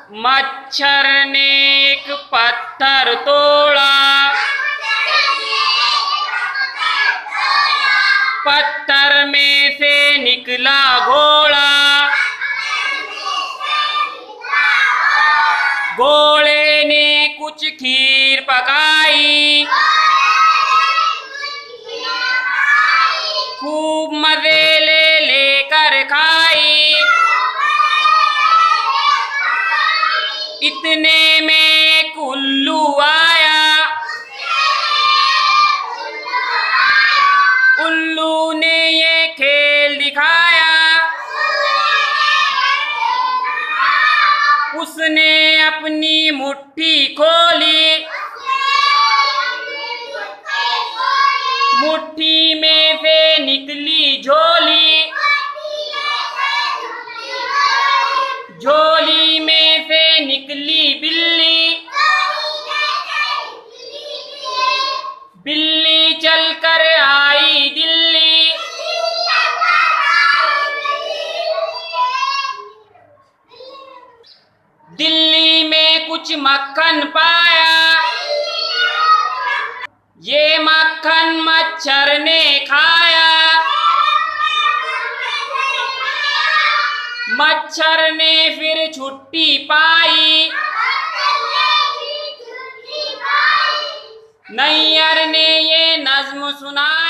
मच्छर ने एक पत्थर तोड़ा, पत्थर में से निकला घोड़ा, घोड़े ने कुछ खीर पकाई, खूब मजे ले लेकर खाई। इतने में उल्लू आया, उल्लू ने ये खेल दिखाया, उसने अपनी मुट्ठी खोली, मुट्ठी में से निकली झोली, झोली में से निकली बिल्ली, बिल्ली चलकर आई दिल्ली, दिल्ली में कुछ मक्खन पाया, ये मक्खन मच्छर ने खाया, मच्छर ने फिर छुट्टी पाई, नैयर ने ये नज्म सुनाई।